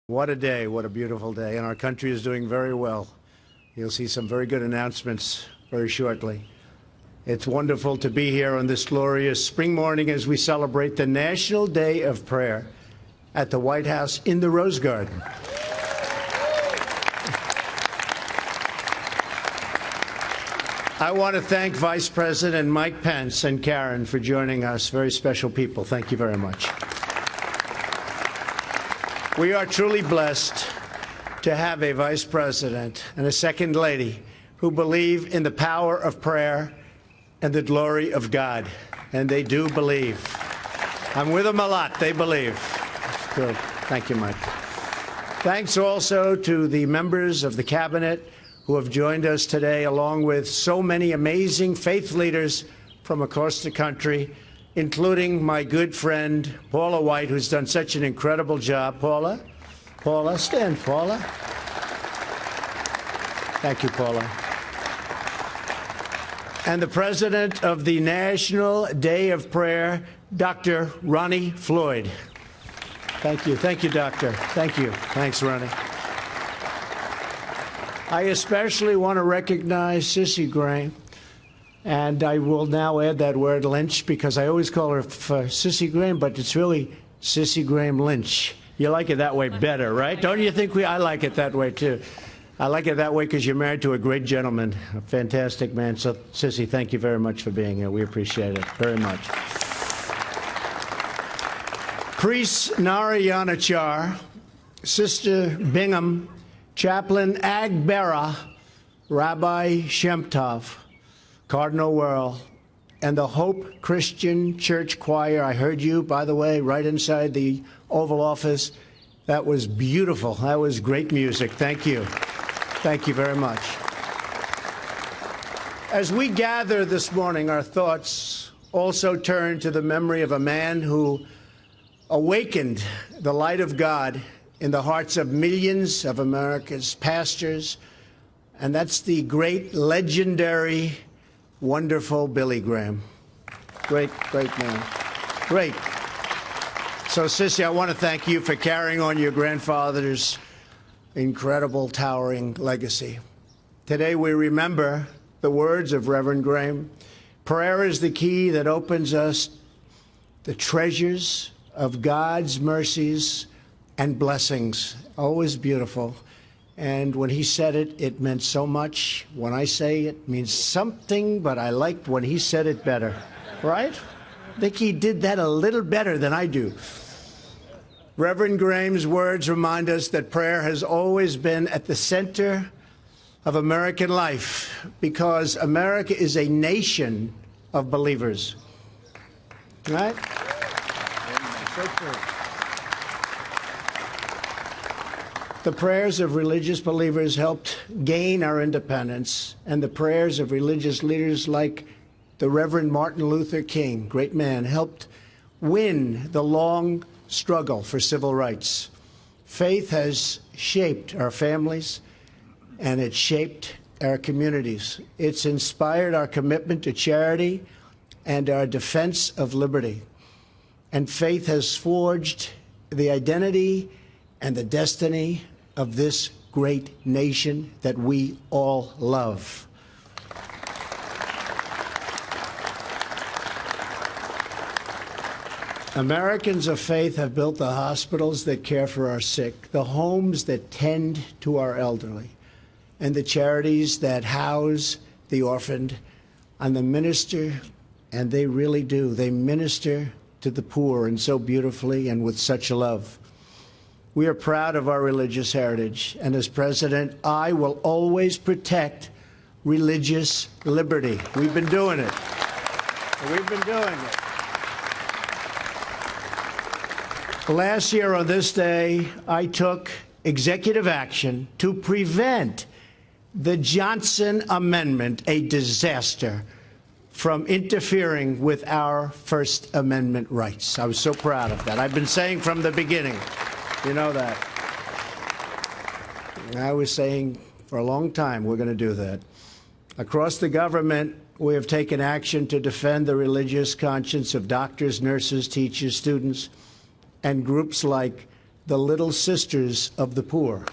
What a day, what a beautiful day, and our country is doing very well. You'll see some very good announcements very shortly. It's wonderful to be here on this glorious spring morning as we celebrate the National Day of Prayer at the White House in the Rose Garden. I want to thank Vice President Mike Pence and Karen for joining us. Very special people. Thank you very much. We are truly blessed to have a Vice President and a Second Lady who believe in the power of prayer and the glory of God. And they do believe. I'm with them a lot. They believe. Good. Thank you, Mike. Thanks also to the members of the Cabinet who have joined us today, along with so many amazing faith leaders from across the country, including my good friend, Paula White, who's done such an incredible job. Paula? Paula, stand, Paula. Thank you, Paula. And the president of the National Day of Prayer, Dr. Ronnie Floyd. Thank you. Thank you, Doctor. Thank you. Thanks, Ronnie. I especially want to recognize Sissy Graham. And I will now add that word Lynch because I always call her Sissy Graham, but it's really Sissy Graham Lynch. You like it that way better, right? Don't you think I like it that way, too? I like it that way because you're married to a great gentleman, a fantastic man. So, Sissy, thank you very much for being here. We appreciate it very much. Priest Narayanachar, Sister Bingham, Chaplain Agbera, Rabbi Shemtov, Cardinal Wuerl, and the Hope Christian Church Choir. I heard you, by the way, right inside the Oval Office. That was beautiful. That was great music. Thank you. Thank you very much. As we gather this morning, our thoughts also turn to the memory of a man who awakened the light of God in the hearts of millions of America's pastors, and that's the great, legendary, wonderful Billy Graham. Great, great man. Great. So, Sissy, I want to thank you for carrying on your grandfather's incredible, towering legacy. Today we remember the words of Reverend Graham. Prayer is the key that opens us the treasures of God's mercies and blessings. Always beautiful. And when he said it, it meant so much. When I say it means something, but I liked when he said it better. Right? I think he did that a little better than I do. Reverend Graham's words remind us that prayer has always been at the center of American life because America is a nation of believers. Right? So true. The prayers of religious believers helped gain our independence, and the prayers of religious leaders like the Reverend Martin Luther King, great man, helped win the long struggle for civil rights. Faith has shaped our families, and it's shaped our communities. It's inspired our commitment to charity and our defense of liberty. And faith has forged the identity and the destiny of this great nation that we all love. Americans of faith have built the hospitals that care for our sick, the homes that tend to our elderly, and the charities that house the orphaned, and the minister, and they really do, they minister to the poor, and so beautifully and with such love. We are proud of our religious heritage, and as president, I will always protect religious liberty. We've been doing it. We've been doing it. Last year on this day, I took executive action to prevent the Johnson Amendment, a disaster, from interfering with our First Amendment rights. I was so proud of that. I've been saying from the beginning, you know that. I was saying for a long time we're going to do that. Across the government, we have taken action to defend the religious conscience of doctors, nurses, teachers, students, and groups like the Little Sisters of the Poor.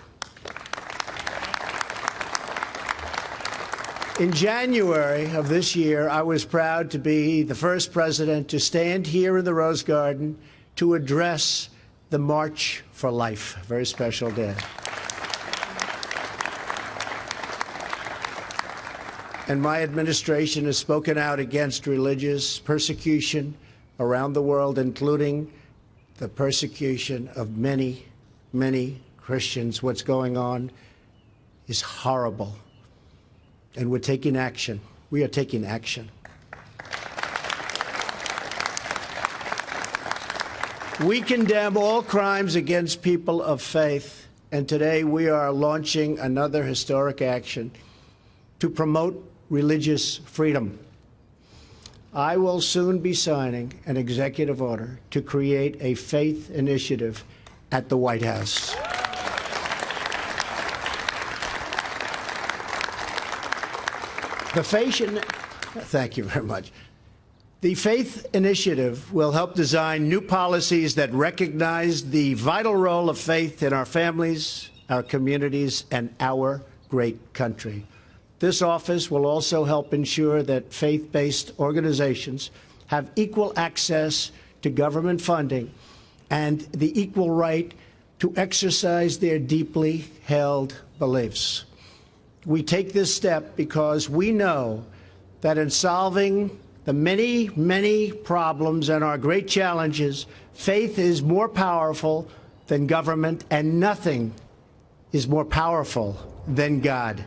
In January of this year, I was proud to be the first president to stand here in the Rose Garden to address the March for Life, a very special day. And my administration has spoken out against religious persecution around the world, including the persecution of many, many Christians. What's going on is horrible. And we're taking action. We are taking action. We condemn all crimes against people of faith, and today we are launching another historic action to promote religious freedom. I will soon be signing an executive order to create a faith initiative at the White House. Thank you very much. The Faith Initiative will help design new policies that recognize the vital role of faith in our families, our communities, and our great country. This office will also help ensure that faith-based organizations have equal access to government funding and the equal right to exercise their deeply held beliefs. We take this step because we know that in solving the many, many problems and our great challenges, faith is more powerful than government, and nothing is more powerful than God.